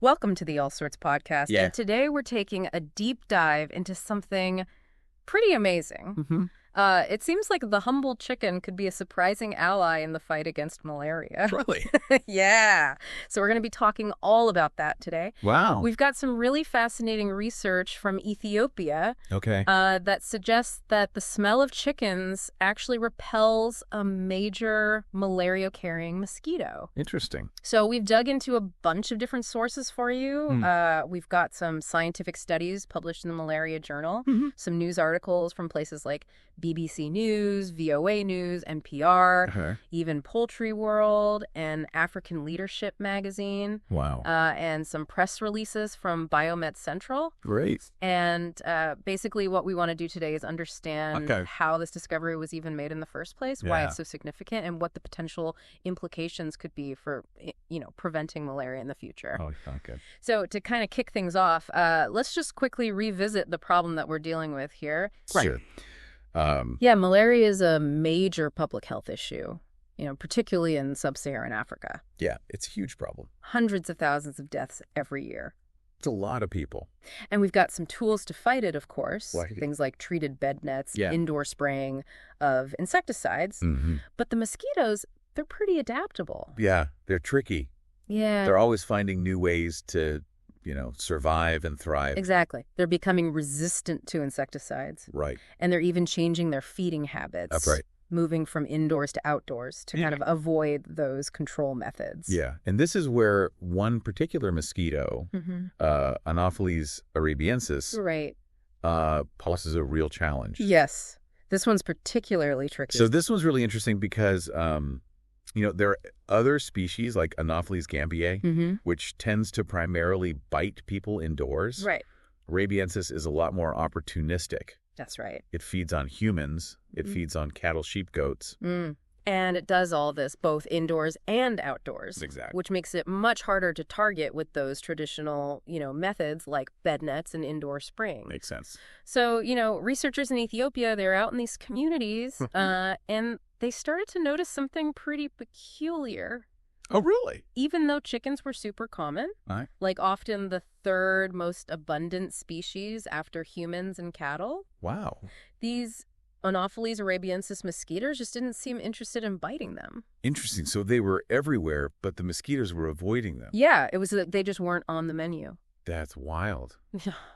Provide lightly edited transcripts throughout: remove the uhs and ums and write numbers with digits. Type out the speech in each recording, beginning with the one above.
Welcome to the All Sorts podcast. Yeah. And today we're taking a deep dive into something pretty amazing. Mm-hmm. It seems like the humble chicken could be a surprising ally in the fight against malaria. Really? Yeah. So we're going to be talking all about that today. Wow. We've got some really fascinating research from Ethiopia Okay. that suggests that the smell of chickens actually repels a major malaria-carrying mosquito. Interesting. So we've dug into a bunch of different sources for you. We've got some scientific studies published in the Malaria Journal, some news articles from places like BBC News, VOA News, NPR, even Poultry World, and African Leadership magazine. Wow. And some press releases from Biomed Central. Great. And basically what we want to do today is understand Okay. how this discovery was even made in the first place, why Yeah. it's so significant, and what the potential implications could be for, preventing malaria in the future. Oh, okay. So to kind of kick things off, let's just quickly revisit the problem that we're dealing with here. Sure. Yeah, malaria is a major public health issue, particularly in sub-Saharan Africa. Yeah, it's a huge problem. Hundreds of thousands of deaths every year. It's a lot of people. And we've got some tools to fight it, of course. Like- Things like treated bed nets, Yeah. indoor spraying of insecticides. Mm-hmm. But the mosquitoes, they're pretty adaptable. Yeah, they're tricky. Yeah. They're always finding new ways to, survive and thrive. Exactly. They're becoming resistant to insecticides. Right. And they're even changing their feeding habits. That's right. Moving from indoors to outdoors to kind of avoid those control methods. Yeah, and this is where one particular mosquito, Anopheles arabiensis, Right. poses a real challenge. Yes. This one's particularly tricky. So this one's really interesting because, there are other species like Anopheles gambiae, which tends to primarily bite people indoors. Right. Arabiensis is a lot more opportunistic. That's right. It feeds on humans. It feeds on cattle, sheep, goats. And it does all this both indoors and outdoors. Exactly. Which makes it much harder to target with those traditional, methods like bed nets and indoor spraying. Makes sense. So, researchers in Ethiopia, they're out in these communities and they started to notice something pretty peculiar. Oh, really? Even though chickens were super common, Right. like often the third most abundant species after humans and cattle, Wow. these Anopheles arabiensis mosquitoes just didn't seem interested in biting them. Interesting. So they were everywhere, but the mosquitoes were avoiding them. Yeah, it was that they just weren't on the menu. That's wild.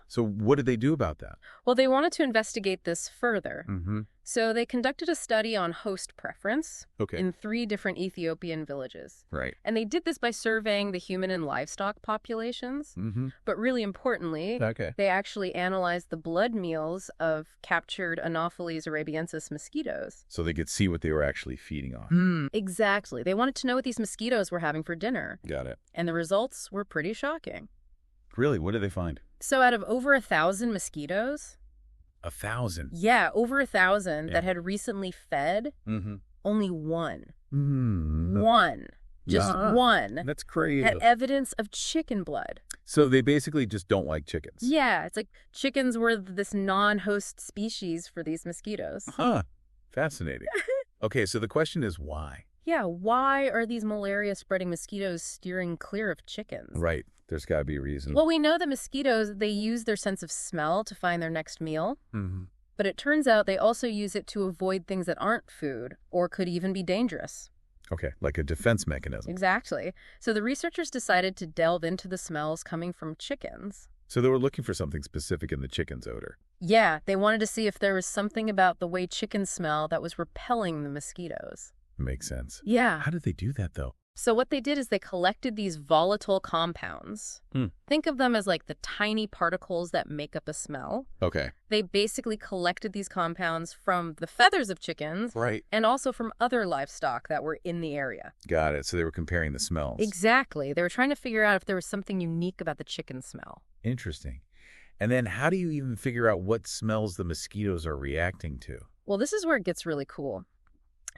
So what did they do about that? Well, they wanted to investigate this further. Mm-hmm. So they conducted a study on host preference Okay. in 3 different Ethiopian villages. Right. And they did this by surveying the human and livestock populations. Mm-hmm. But really importantly, Okay. they actually analyzed the blood meals of captured Anopheles arabiensis mosquitoes. So they could see what they were actually feeding on. Exactly. They wanted to know what these mosquitoes were having for dinner. Got it. And the results were pretty shocking. Really? What did they find? So out of over 1,000 mosquitoes, 1,000. yeah, over 1,000 Yeah. that had recently fed, Mm-hmm. only one, just Yeah. one, That's crazy. had evidence of chicken blood. So they basically just don't like chickens. Yeah, it's like chickens were this non-host species for these mosquitoes. Huh. Fascinating. Okay, so the question is why? Yeah, why are these malaria-spreading mosquitoes steering clear of chickens? Right. There's got to be a reason. Well, we know that mosquitoes, they use their sense of smell to find their next meal. Mm-hmm. But it turns out they also use it to avoid things that aren't food or could even be dangerous. Okay, like a defense mechanism. Exactly. So the researchers decided to delve into the smells coming from chickens. So they were looking for something specific in the chicken's odor. Yeah, they wanted to see if there was something about the way chickens smell that was repelling the mosquitoes. Makes sense. Yeah. How did they do that, though? So what they did is they collected these volatile compounds. Think of them as like the tiny particles that make up a smell. Okay. They basically collected these compounds from the feathers of chickens Right. and also from other livestock that were in the area. Got it. So they were comparing the smells. Exactly. They were trying to figure out if there was something unique about the chicken smell. Interesting. And then how do you even figure out what smells the mosquitoes are reacting to? Well, this is where it gets really cool.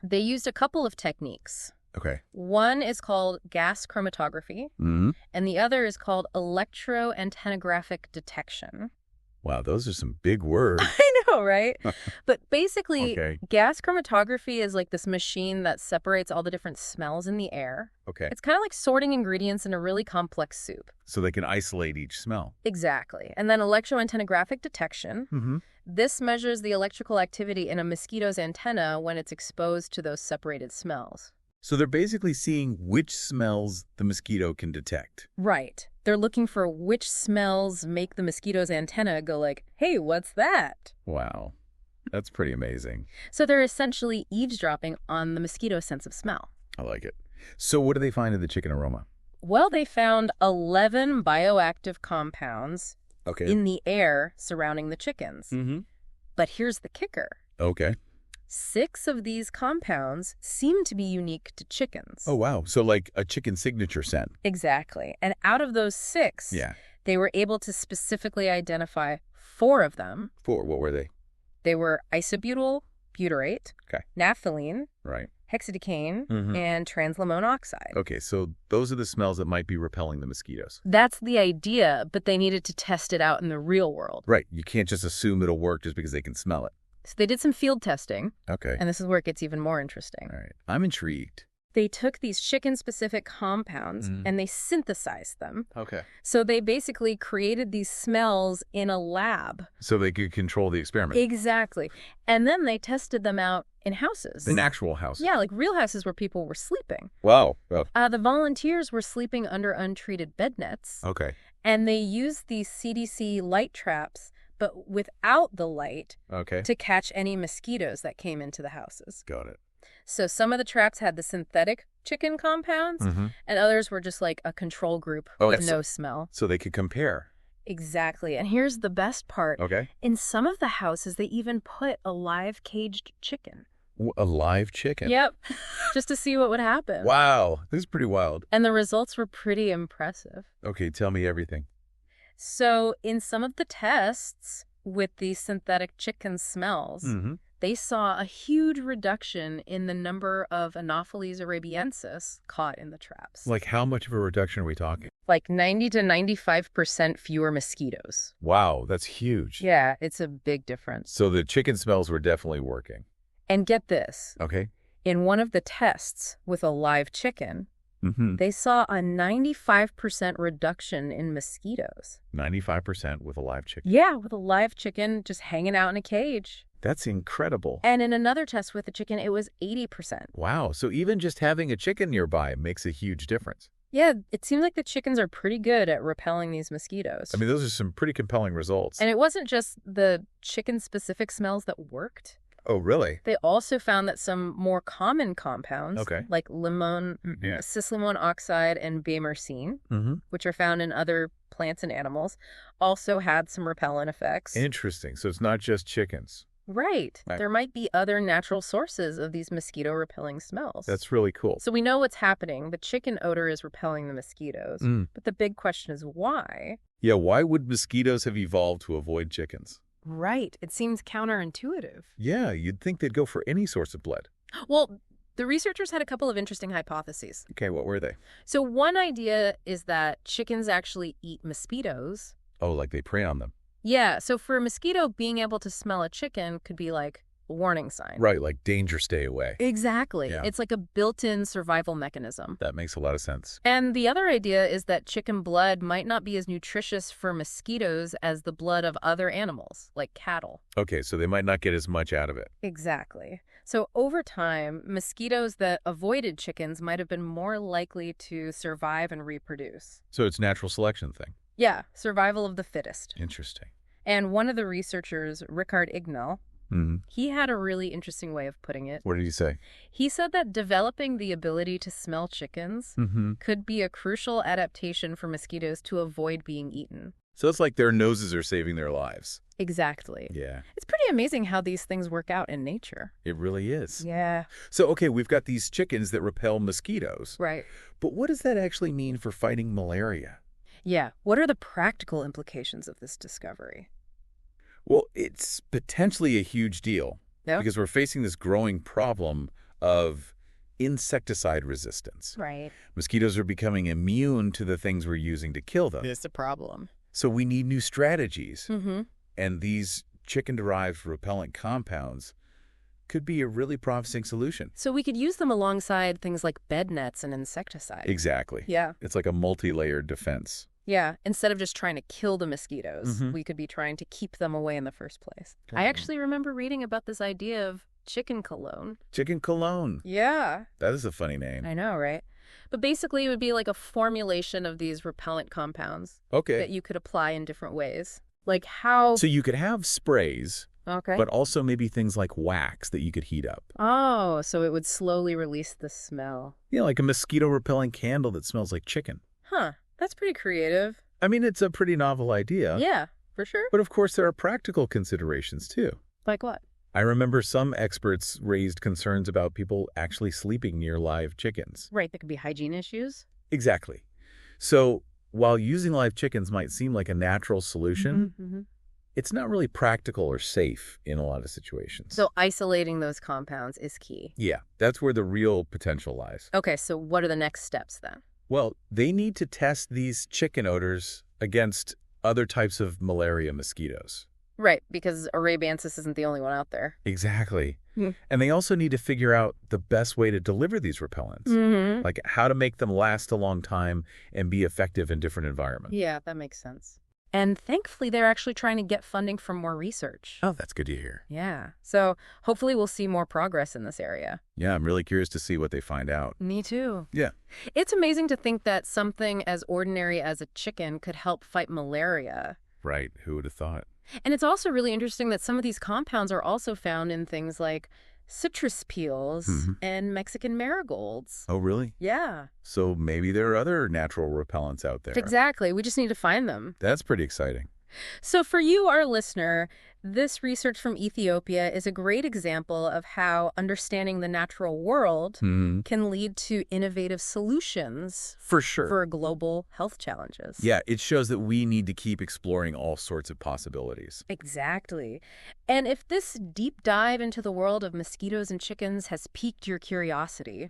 They used a couple of techniques. Okay. One is called gas chromatography, Mm-hmm. and the other is called electroantenographic detection. Wow, those are some big words. I know, right? But basically, Okay. gas chromatography is like this machine that separates all the different smells in the air. Okay. It's kind of like sorting ingredients in a really complex soup. So they can isolate each smell. Exactly. And then electroantennagraphic detection. Mm-hmm. This measures the electrical activity in a mosquito's antenna when it's exposed to those separated smells. So they're basically seeing which smells the mosquito can detect. Right. They're looking for which smells make the mosquito's antenna go like, hey, what's that? Wow. That's pretty amazing. So they're essentially eavesdropping on the mosquito's sense of smell. I like it. So what do they find in the chicken aroma? Well, they found 11 bioactive compounds in the air surrounding the chickens. Mm-hmm. But here's the kicker. Okay. 6 of these compounds seem to be unique to chickens. Oh, wow. So like a chicken signature scent. Exactly. And out of those 6, they were able to specifically identify 4 of them. 4, what were they? They were isobutyl butyrate, naphthalene, hexadecane, and translamone oxide. Okay, so those are the smells that might be repelling the mosquitoes. That's the idea, but they needed to test it out in the real world. Right. You can't just assume it'll work just because they can smell it. So they did some field testing. Okay. And this is where it gets even more interesting. All right. I'm intrigued. They took these chicken-specific compounds and they synthesized them. Okay. So they basically created these smells in a lab. So they could control the experiment. Exactly. And then they tested them out in houses. In actual houses? Yeah, like real houses where people were sleeping. Wow. The volunteers were sleeping under untreated bed nets. Okay. And they used these CDC light traps, but without the light, to catch any mosquitoes that came into the houses. Got it. So some of the traps had the synthetic chicken compounds, and others were just like a control group with no smell. So they could compare. Exactly. And here's the best part. Okay. In some of the houses, they even put a live caged chicken. A live chicken? Yep. Just to see what would happen. Wow. This is pretty wild. And the results were pretty impressive. Okay, tell me everything. So in some of the tests with these synthetic chicken smells, they saw a huge reduction in the number of Anopheles arabiensis caught in the traps. Like how much of a reduction are we talking? Like 90 to 95% fewer mosquitoes. Wow, that's huge. Yeah, it's a big difference. So the chicken smells were definitely working. And get this. Okay. In one of the tests with a live chicken, they saw a 95% reduction in mosquitoes. 95% with a live chicken? Yeah, with a live chicken just hanging out in a cage. That's incredible. And in another test with a chicken, it was 80%. Wow, so even just having a chicken nearby makes a huge difference. Yeah, it seems like the chickens are pretty good at repelling these mosquitoes. I mean, those are some pretty compelling results. And it wasn't just the chicken-specific smells that worked. Oh, really? They also found that some more common compounds, like cislamone oxide and bamercene, which are found in other plants and animals, also had some repellent effects. Interesting. So it's not just chickens. Right. There might be other natural sources of these mosquito-repelling smells. That's really cool. So we know what's happening. The chicken odor is repelling the mosquitoes. But the big question is why? Yeah, why would mosquitoes have evolved to avoid chickens? Right. It seems counterintuitive. Yeah, you'd think they'd go for any source of blood. Well, the researchers had a couple of interesting hypotheses. Okay, what were they? So one idea is that chickens actually eat mosquitoes. Oh, like they prey on them. Yeah, so for a mosquito, being able to smell a chicken could be like a warning sign. Right, like danger, stay away. Exactly. Yeah. It's like a built-in survival mechanism. That makes a lot of sense. And the other idea is that chicken blood might not be as nutritious for mosquitoes as the blood of other animals, like cattle. Okay, so they might not get as much out of it. Exactly. So over time, mosquitoes that avoided chickens might have been more likely to survive and reproduce. So it's natural selection thing. Yeah, survival of the fittest. Interesting. And one of the researchers, Richard Ignal, he had a really interesting way of putting it. What did he say? He said that developing the ability to smell chickens could be a crucial adaptation for mosquitoes to avoid being eaten. So it's like their noses are saving their lives. Exactly. Yeah. It's pretty amazing how these things work out in nature. It really is. Yeah. So, okay, we've got these chickens that repel mosquitoes. Right. But what does that actually mean for fighting malaria? Yeah. What are the practical implications of this discovery? Well, it's potentially a huge deal because we're facing this growing problem of insecticide resistance. Right. Mosquitoes are becoming immune to the things we're using to kill them. It's a problem. So we need new strategies. And these chicken-derived repellent compounds could be a really promising solution. So we could use them alongside things like bed nets and insecticides. Exactly. Yeah. It's like a multi-layered defense. Yeah. Instead of just trying to kill the mosquitoes, Mhm. we could be trying to keep them away in the first place. I Definitely. actually remember reading about this idea of chicken cologne. Chicken cologne. Yeah. That is a funny name. I know, right? But basically, it would be like a formulation of these repellent compounds that Okay. you could apply in different ways. Like how... So you could have sprays, Okay. but also maybe things like wax that you could heat up. Oh, so it would slowly release the smell. Yeah, like a mosquito-repelling candle that smells like chicken. Huh. That's pretty creative. I mean, it's a pretty novel idea. Yeah, for sure. But of course, there are practical considerations, too. Like what? I remember some experts raised concerns about people actually sleeping near live chickens. Right, there could be hygiene issues. Exactly. So while using live chickens might seem like a natural solution, Mm-hmm. it's not really practical or safe in a lot of situations. So isolating those compounds is key. Yeah, that's where the real potential lies. Okay, so what are the next steps then? Well, they need to test these chicken odors against other types of malaria mosquitoes. Right, because Arabiensis isn't the only one out there. Exactly. Hmm. And they also need to figure out the best way to deliver these repellents, Mm-hmm. like how to make them last a long time and be effective in different environments. Yeah, that makes sense. And thankfully, they're actually trying to get funding for more research. Oh, that's good to hear. Yeah, so hopefully we'll see more progress in this area. Yeah, I'm really curious to see what they find out. Me too. Yeah. It's amazing to think that something as ordinary as a chicken could help fight malaria. Right. Who would have thought? And it's also really interesting that some of these compounds are also found in things like citrus peels and Mexican marigolds. Oh, really? Yeah, So maybe there are other natural repellents out there. exactly. We just need to find them. That's pretty exciting. So for you, our listener, this research from Ethiopia is a great example of how understanding the natural world can lead to innovative solutions For sure. for global health challenges. Yeah, it shows that we need to keep exploring all sorts of possibilities. Exactly. And if this deep dive into the world of mosquitoes and chickens has piqued your curiosity,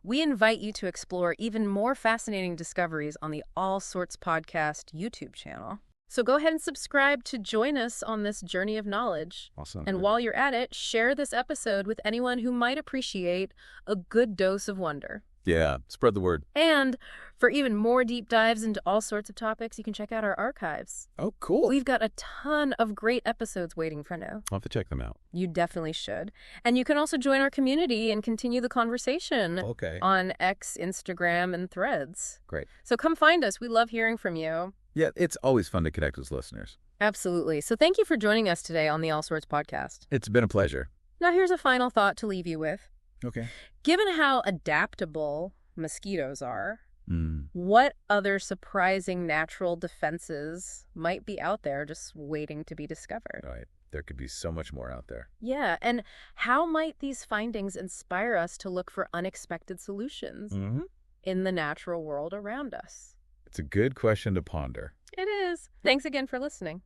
we invite you to explore even more fascinating discoveries on the All Sorts Podcast YouTube channel. So go ahead and subscribe to join us on this journey of knowledge. Awesome. And while you're at it, share this episode with anyone who might appreciate a good dose of wonder. Yeah, spread the word. And for even more deep dives into all sorts of topics, you can check out our archives. Oh, cool. We've got a ton of great episodes waiting for you. I'll have to check them out. You definitely should. And you can also join our community and continue the conversation Okay. on X, Instagram, and Threads. Great. So come find us. We love hearing from you. Yeah, it's always fun to connect with listeners. Absolutely. So thank you for joining us today on the All Sorts Podcast. It's been a pleasure. Now here's a final thought to leave you with. Okay. Given how adaptable mosquitoes are, what other surprising natural defenses might be out there just waiting to be discovered? Right. There could be so much more out there. Yeah, and how might these findings inspire us to look for unexpected solutions in the natural world around us? It's a good question to ponder. It is. Thanks again for listening.